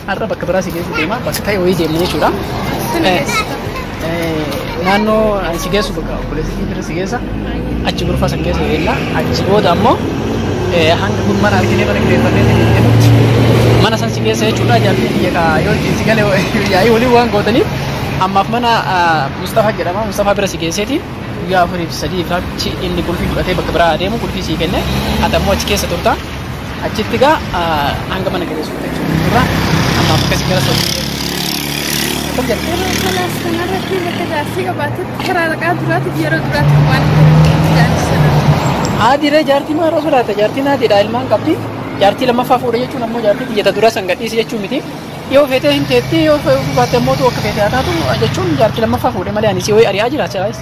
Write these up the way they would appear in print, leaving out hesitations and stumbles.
har'a bakka biraa si geessu deema bakka ta'e wayii deemne jechuudha. Naannoo ani si geessu bakka obboleessi bira si geessa achi gurfa san geessu eella achi booda ammoo hanga kun mana arginee mana kireeffannee mana san si geessa jechuudha. Jaalli biyya yoo si galee yaa'ii waliin waan gootaniif ammaaf mana Mustafa jedhama. Mustafa bira si geesseeti guyyaa 4-3 achi inni qulfii fudhatee bakka biraa deemu qulfii sii kenne atammoo achi keessa turta. Achitti gaa hanga mana geessu jechuudha. Ammaaf akkasii gara sochii خلاص أنا رحت كذا سيجا بعتت كرا لقى درات بيرو درات وان هذه رجارتي ما رسولات جارتي نادي دايلمان قبلي جارتي لما فافوري يجون أمو جارتي تيجي تدرس سنغتي سيجون ميتي يو فيته هنتي يو فات موت وقت فيته هذا تو جون جارتي لما فافوري مالي أني سوي أري أجرا شايس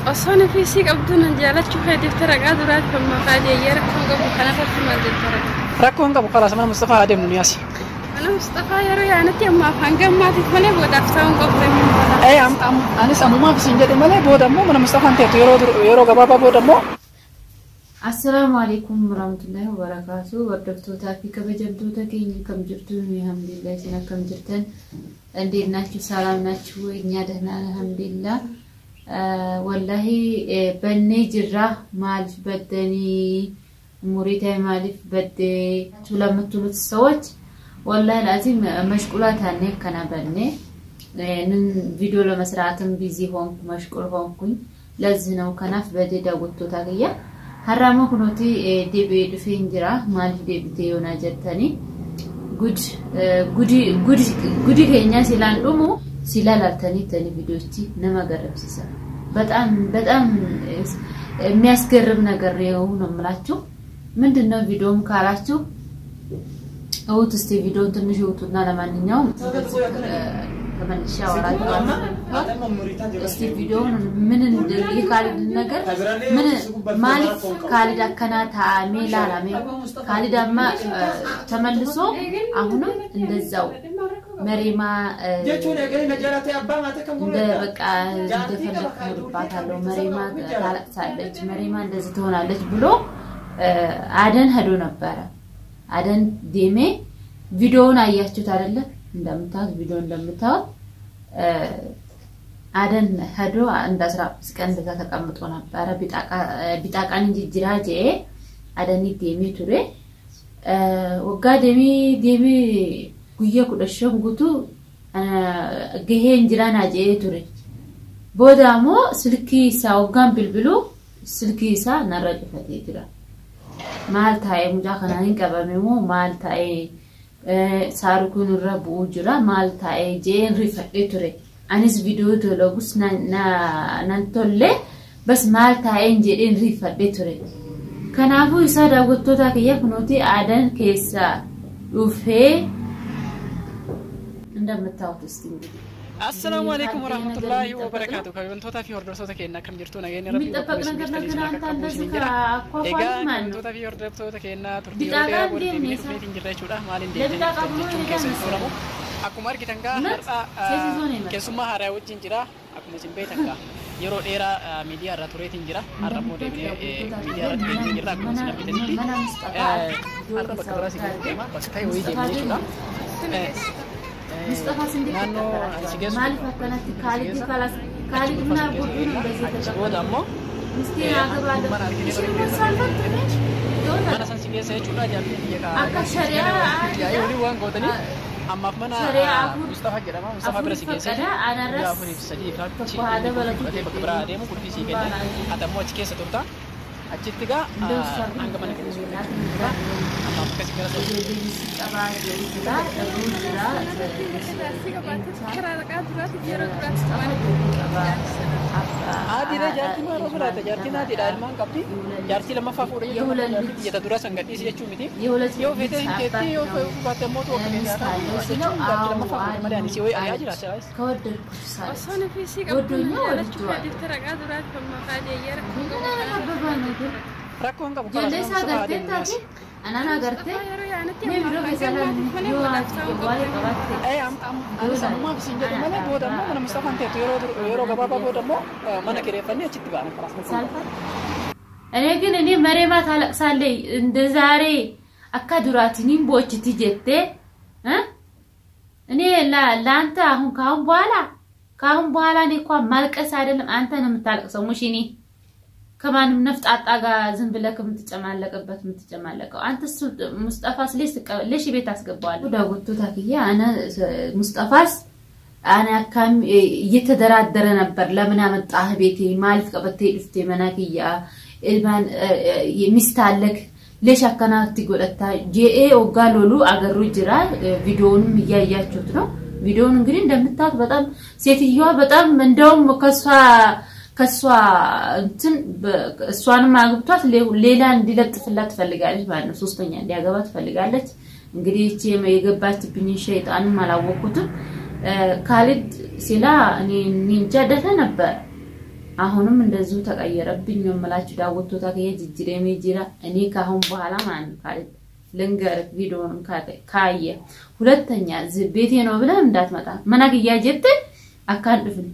أصلا في سيجا بدون جالت شو هذي ترى قى درات فما قاعد يجرب فوق بخنا في المنزل ترى ركون قبل خلاص أنا مصطفى هذا من نياسي أنا مصطفى يا ريان أنت ما فانجم ما تتمنى بود أفسون قبل أي أنا سامو ما في سنجد ماله بود أمو أنا مصطفى أنت يرو قبابا بود أمو. السلام عليكم ورحمة الله وبركاته. وردفتو تافي كبجبتو تكين كم جرتون الحمد لله سنا كم جرتن عندي ناتشو سلام ناتشو إني دهنا الحمد لله. والله بني جرّة مالف بدني مريته مالف بدي تلام تلوت الصوت. والله لازم مشغولات هنيك كنا بني نن فيديو لما سرعتم بيزي هون مشغول هون كون لازم نو كنا في بدي داوتو تاجيا هرامو كنوتي دبي دفين جرا مال دبي تيونا جتاني جودي كينيا سيلان رومو سيلال تاني فيديوتي نما قرب سيسا بدأم مياسكرب نقريه نملاتو من دنا فيديو مكالاتو أو تستي فيديو تنجو تنا لما نيوم كمان الشاورات تستي فيديو من اللي خالد النجار من مالك خالد كنا تعامل لا رامي خالد أما تملسو أهونو إندزاو مريما ده بقى دفلك مربات هلو مريما تعلق سالج مريما إندزتون على بلو عادن هدو نبارة عادن ديمي فيديو نايحتو تعرله ندمتها فيديو ندمتها عادن هدو عند أسرع سكان ذا تكملت وانا بارا بتاعك عن جراجة عادني ديمي ترى وقا ديمي كويه كده شوف قطو جهين جرانا جاي ترى بودامو سلكي سا وقام بالبلو سلكي سا نرجع فتي ترى مال تاي مجاخنانين كباميمو مال تاي ساركون الرب وجرا مال تاي جين ريفقي تري انس فيديو تلوغس نانتولي بس مال تاي جين ريفقي تري كنافو يسادا غوتوتا كيا كنوتي ادن كيسا وفي እንደምታውቁ እስቲ السلام عليكم ورحمة الله وبركاته. كم توتا في أردن صوتك إنك كم جرتونا جينا ربي. متفق نكنا كان بسكرة كوفان مان. توتا في أردن صوتك إننا ترتيب ولا ورد ميتين جرّي شولا مالين دي. Aku mari kita enggak kesuma hari ujian jira aku mesin beta enggak yoro era media raturetin jira arab mode media raturetin jira aku mesin beta ini arab bakal sih tema pas kayak woi jadi juga Mustafa sendiri mal fakanat kali benar bodoh bezet bodoh mo mesti agak ada mana sanksinya saya cuma jadi akan syariah ya ini uang kau tadi أما فمنا مصطفى جرام مصطفى برسيكي سيدا يا أخوي في سجى فاتشي أتى بكبرى ديمو كل في سيكي هذا مو أشكي ستورتا أشتيجا أنك من كذا أما كذي كذا هذه رجعتي ما رسولات جارتي نادي دايلمان قبلي جارتي لما فافوري يتدرس سنغتي سيجون ميتي يو فيته هنتي يو فات موت وقت فيته جارتي لما فافوري مالي أني سوي أري أجرا شايس أصلا في سيجا بدون جالت شو هذي ترى قى درات فما قاعد يجرب ركون قبل جلسة قرتي تاتي أنا قرتي مين بيروح يسألني يو أي أنا سامو ما في سنجد ماله بود أمو أنا مصطفى أنت يورو قبابا بود أمو ما نكره فني أشتي بقى أنا خلاص أنا كن إني مريمة ثالث سالي إندزاري أكادراتني بوجتي جتة እኔ ለአንተ አሁን በኋላ እኔ እንኳን ማልቀስ አይደለም አንተ ነው የምታለቅሰው ሙሽ እኔ ከማንም ነፍጣጣ ጋር ዝም ብለህ የምትጨማለቀው አንተ ሙስጠፋስ ለሽ ቤት አስገባዋለሁ ዳውቱ ታክያ አና ሙስጠፋስ አና ካም እየተደራደረ ነበር ለምን አመጣህ ቤቴ ማልፍ ቀበቴ ድፍቴ መናክያ ኢልባን የሚስታለክ ለሽ አከናት ጎለታ ጄኤ ኦጋሎሉ አገሩ ጅራ ቪዲዮውንም ያያችሁት ነው ቪዲዮውን እንግዲህ እንደምታውቁ በጣም ሴትየዋ በጣም እንደውም ከሷ እንትን እሷንም አግብቷት ሌላ እንዲለጥፍላት ትፈልጋለች ማለት ነው ሶስተኛ እንዲያገባ ትፈልጋለች እንግዲህ እቺ የገባችብኝ ሸይጣንም አላወቁትም ካሊድ ሲላ እኔ እንጃ ደፈ ነበር አሁንም እንደዚሁ ተቀየረብኝ ነው መላችሁ ዳውቶ ታከየ ጅጅሬ ሜጂራ እኔ ካሁን በኋላ ማን ካሊድ ልንገር ቪዲዮውን ካየ ሁለተኛ ቤቴ ነው ብለህ እንዳትመጣ መናግያ ጀት አካንድፍን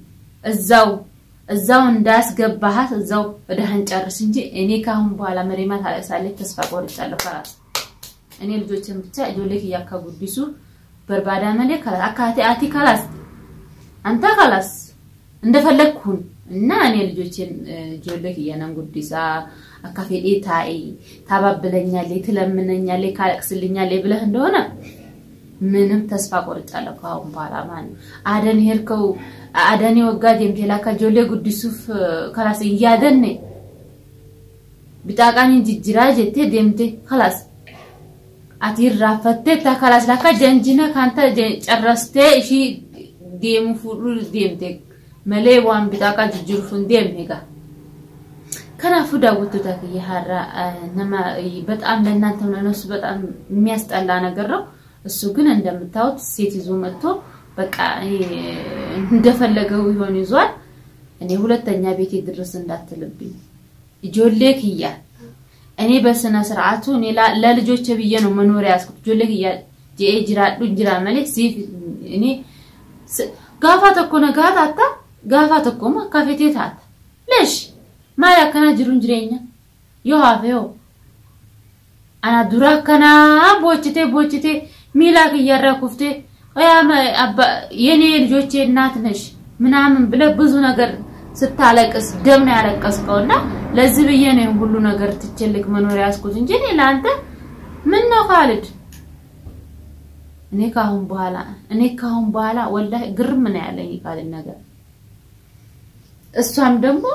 እዛው እንዳስገባሃት እዛው ወደህን ጨርስ እንጂ እኔ ካሁን በኋላ መሪማ ታለሳለች ተስፋ ቆርጫለሁ ካላስ እኔ ልጆችን ብቻ ጆሌክ ያካጉዲሱ በርባዳ መለክ አካቲ አቲ ካላስ አንተ ካላስ እንደፈለኩን እና እኔ ልጆችን ጆሌክ ያናን ጉዲሳ አካፌዴ ታይ ታባብለኛለች ትለምነኛለች ካለክስልኛለች ብለህ እንደሆነ ምንም ተስፋ ቆርጫለሁ ካሁን በኋላ ማን አደን ሄርከው አደኔ ወጋድ የምትላካ ጆሌ ጉዲሱፍ خلاص እያደነ ቢጣቃን እንጂጅራ ጀቴ ደምቴ خلاص አትራፈተ ታ خلاص ላካ ጀንጂነ ካንተ ጨረስተ እሺ ዴሙ ፉሩ ደምቴ መሌዋን ቢጣቃ ጅጅሩፉን ደምሄጋ ከናፉ ዳውቱ ታከየ ሐራ ነማ በጣም ለእናንተ ነው በጣም የሚያስጠላ ነገር ነው እሱ ግን እንደምታውት ሴት ይዞ መጥቶ በቃ እንደፈለገው ይሆን ይዟል እኔ ሁለተኛ ቤቴ ድረስ እንዳትልብኝ ጆሌክያ እኔ በስነ ስርዓቱ እኔ ለልጆቼ ብዬ ነው መኖሪያ ያስኩት ጆሌክያ ጄጅራዱ ጅራ ማለት ሲፍ እኔ ጋፋት እኮ ነጋት አታ ጋፋት እኮ ማካፌቴታት ለሽ ማያ ከና ጅሩን ጅሬኛ ይዋፈው አና ዱራ ከና ቦችቴ ሚላክ ያራኩፍቴ ያማ አባ የኔ ልጆቼ እናት ነሽ ምናምን ብለ ብዙ ነገር ስታለቅስ ደም ነው ያለቀስከውና ለዚህ ብዬ ነው ሁሉ ነገር ትችልክ መኖር ያስኩት እንጂ ለአንተ ምን ነው ካሊድ እኔ ካሁን በኋላ ወላሂ ግርም ነው ያለኝ ካሊድ ነገር እሷም ደግሞ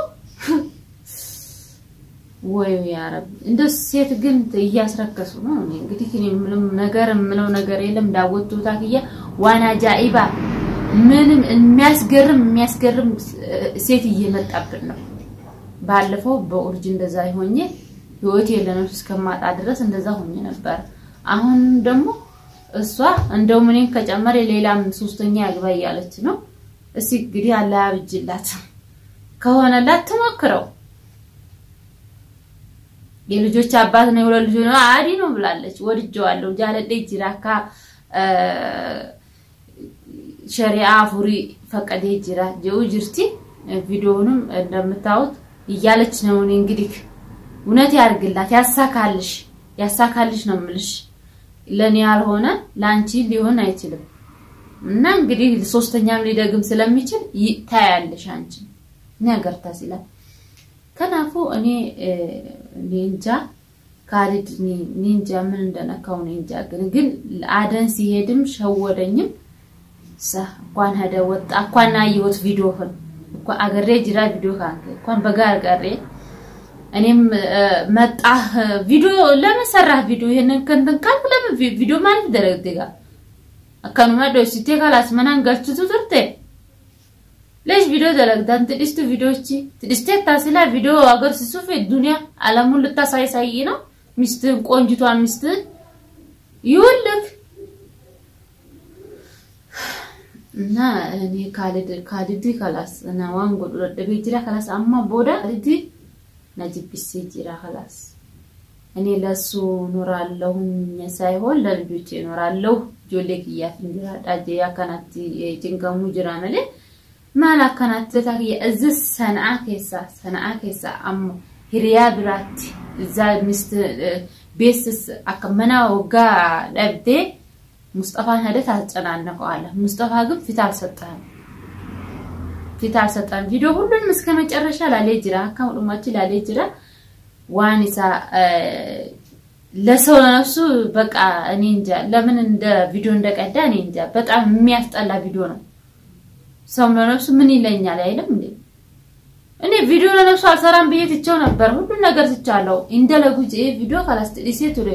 ወይ ያ ረብ እንደ ሴት ግን እያስረከሱ ነው እንግዲህ ምንም ነገር የለም ዳውቱ ታከየ ዋና ጃኢባ ምንም የሚያስገርም ሴት እየመጣብን ነው ባለፈው በኡርጅ እንደዛ ይሆኜ ህይወት የለንም እስከማጣ ድረስ እንደዛ ሆኜ ነበር አሁን ደግሞ እሷ እንደው ምንም ከጨመረ ሌላም ሶስተኛ ያግባ ያለች ነው እሺ እንግዲህ አላህ ያብጅላት ከሆነላት ተሞክረው የልጆች አባት ነው ወለልጆ ነው አዲ ነው ብላለች ወድጀዋለሁ ጃለደ ጅራካ ሸሪዓ ፉሪ ፈቀደ ጅራ ጀው ጅርቲ ቪዲዮውንም እንደምታውት ይያለች ነው እንግዲህ እውነት ያርግላት ያሳካልሽ ነው ምልሽ ለኔ ያልሆነ ላንቺ ሊሆን አይችልም እና እንግዲህ ሶስተኛም ሊደግም ስለሚችል ታያለሽ አንቺ ነገር ታሲላ ከናፉ እኔ ኒንጃ ካሊድ ኒንጃ ምን እንደነካው ኒንጃ ግን አደን ሲሄድም ሸወደኝም እንኳን ሄደ ወጣ እንኳን አየሁት ቪዲዮውን እንኳን አገሬ ጅራ ቪዲዮ እንኳን በጋር ጋር እኔም መጣ ቪዲዮ ለመሰራ ቪዲዮ ይሄንን ከንተን ካልኩ ለምን ቪዲዮ ማለት ደረግደጋ አካኑ ማዶ ሲቴካላስ ማናን ጋርቹ ትርቴ ليش فيديو دلقدان تدستو فيديوچي تدستت تاسلا فيديو اگر سيسوف الدنيا علامون لتاساي سايينو مستن ቆንጅቷን مستن يولك እና እኔ ካሊድ خلاص انا وان قد دبيجرا خلاص اما بودا ردي نجيبس ጅራ خلاص እኔ ለሱ ኖራለሁ ሳይሆን ለልጆቼ ኖራለሁ ጆሌክ ያፍንጅራ ዳጄ ያከናት የጭንቀሙ ጅራ መለ مالا كانت تتاكي ازس سنعا كيسا ام هريا برات زاد مست بيسس اكمنا وقا لابدي ሙስጠፋን ሄደህ ታጨናነቀዋለህ ሙስጠፋ ግን ፊት አልሰጠም ቪዲዮ ሁሉንም እስከ መጨረሻ ላሌጅራ ካሁሉማች ላሌጅራ ዋንሳ ለሰው ለነፍሱ በቃ እኔ እንጃ ለምን እንደ ቪዲዮ እንደቀዳ እኔ እንጃ በጣም የሚያስጠላ ቪዲዮ ነው ሰው ለነፍሱ ምን ይለኛል አይደለም እንዴ እኔ ቪዲዮ ለነፍሱ አልሰራም ብዬ ትቼው ነበር ሁሉ ነገር ትቻለው እንደለጉጂ ቪዲዮ ካላስተዲሴ ቱሬ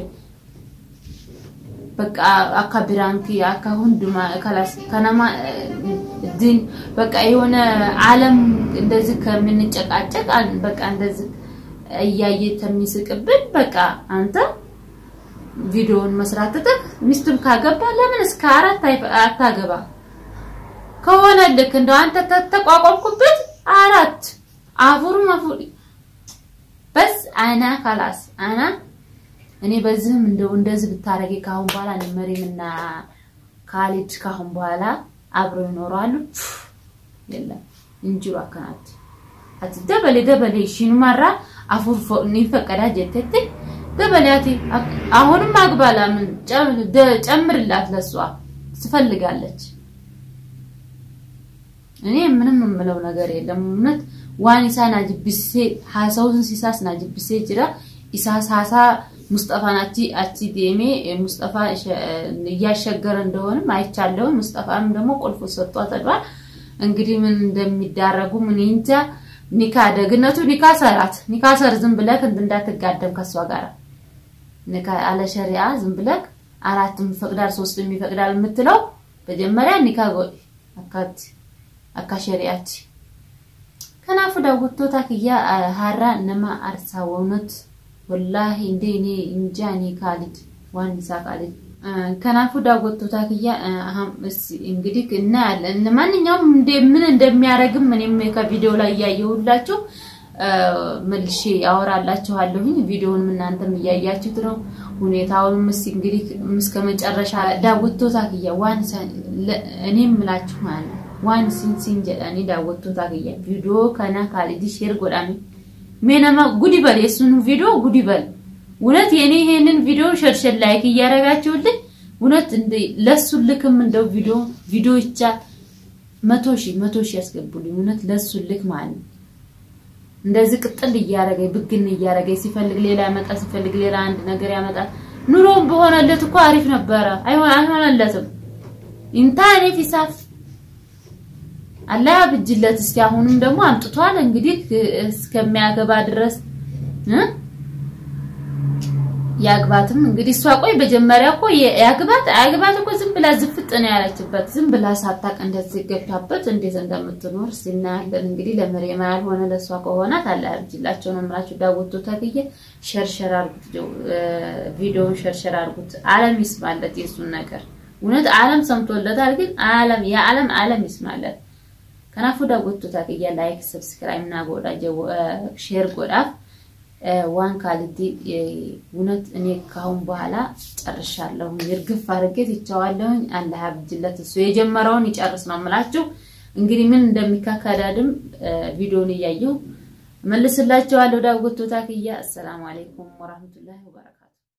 በቃ አካብራንቲ አካሁንዱማ ካላስ ከነማ ዲን በቃ የሆነ ዓለም እንደዚህ ከምንጨቃጨቅ በቃ እንደዚህ እያየ ተሚስቅብን በቃ አንተ ቪዲዮን መስራት ተጠቅ ሚስቱን ካገባ ለምን እስከ 4 አታገባ ከሆነ ልክ እንደው አንተ ተቋቋምኩበት 4 አፉሩ በስ አና خلاص አና እኔ በዚህም እንደዚህ ብታረጊ ካሁን በኋላ እኔ መሪምና ካሊድ ካሁን በኋላ አብሮ ይኖራሉ የለም እንጅሩ አከናት አትደበለ ሽኑ ማራ አፉር ንፈቀዳ ጀተት ደበላቲ አሁንም አግባላ ምን ጨምርላት ለሷ ትፈልጋለች እኔ ምንም ምለው ነገር የለም እውነት ዋኒሳና ጅብሴ ሐሳውን ሲሳስና ጅብሴ ጅራ ኢሳሳሳ ሙስጠፋናቲ አቲ ዲኤሜ ሙስጠፋ ያሸገረ እንደሆነ አይቻለው ሙስጠፋም ደግሞ ቁልፍ ሰጥቷ ተዷል እንግዲህ ምን እንደሚዳረጉ ምን እንጃ ኒካ ደግነቱ ኒካ ሰር ዝም ብለክ እንዳትጋደም ከሷ ጋር ኒካ አለ ሸሪዓ ዝም ብለክ 4 ፈቅዳል 3 የሚፈቅዳል የምትለው በመጀመሪያ ኒካ አካ ሸሪዓት ከናፉ ዳውቶ ታክያ ሃራ ነማ አርሳውነት والله እንደኔ እንጃኒ ካሊድ ዋንሳ ካሊድ ከናፉ ዳውቶ ታክያ እንግዲህ እና ለማንኛውም ምን እንደሚያረግም እኔም ከቪዲዮ ላይ ያየሁላችሁ መልሼ ያወራላችኋለሁኝ ቪዲዮውን እናንተም ያያችሁት ነው ሁኔታውን እንግዲህ እስከ መጨረሻ ዳውቶ ታክያ ዋንሳ እኔም ምላችሁ ማለት ዋንሲን ጀዳኒ ዳውቶ ታክያ ቪዲዮ ከና ካሊድ ሼር ጎዳሚ ሜናማ ጉዲበል የሱን ቪዲዮ ጉዲበል እውነት የኔ ይሄንን ቪዲዮ ሸርሸር ላይክ ያያረጋችሁልኝ እውነት እንደ ለሱ ልክም እንደው ቪዲዮ ይቻ 100,000 ያስገቡልኝ እውነት ለሱ ልክ ማለት እንደዚህ ቅጥል ያያረገኝ ብግን ያያረገኝ ሲፈልግ ሌላ ያመጣ ሲፈልግ ሌላ አንድ ነገር ያመጣ ኑሮም በሆነለት እኮ አሪፍ ነበር አይሆንለትም እንታኔ ፊሳፍ አላህ ብጅለት እስቲ አሁንም ደግሞ አምጥቷል እንግዲህ እስከሚያገባ ድረስ ያግባትም እንግዲህ እሷ ቆይ በመጀመሪያ እኮ ያግባት እኮ ዝም ብላ ዝፍጥ ነው ያለችበት ዝም ብላ ሳታቅ እንደዚህ ገብታበት እንዴት እንደምትኖር ሲናገር እንግዲህ ለመሪማ ያልሆነ ለሷ ከሆነ አላህ ብጅላቸው ነው ማለት ዳውቶ ታግየ ሸርሸር አርጉት ቪዲዮውን ሸርሸር አርጉት ዓለም ይስማለት የሱን ነገር እውነት ዓለም ሰምቶለታል ግን ዓለም ይስማለት ከናፉ ዳውቶ ታግየ ላይክ ሰብስክራይብ እና ጎዳ ሼር ጎዳፍ ዋን ካልዲ እውነት እኔ ካሁን በኋላ ጨርሻለሁ ይርግፍ አርገት ይቻዋለሁኝ አላህ ያብጅለት እሱ የጀመረውን ይጨርስ ነው ማለት እንግዲህ ምን እንደሚካካዳድም ቪዲዮውን ያያዩ መልስላችኋለሁ ዳውቶ ታክያ። አሰላሙ አለይኩም ወራህመቱላሂ ወበረካቱ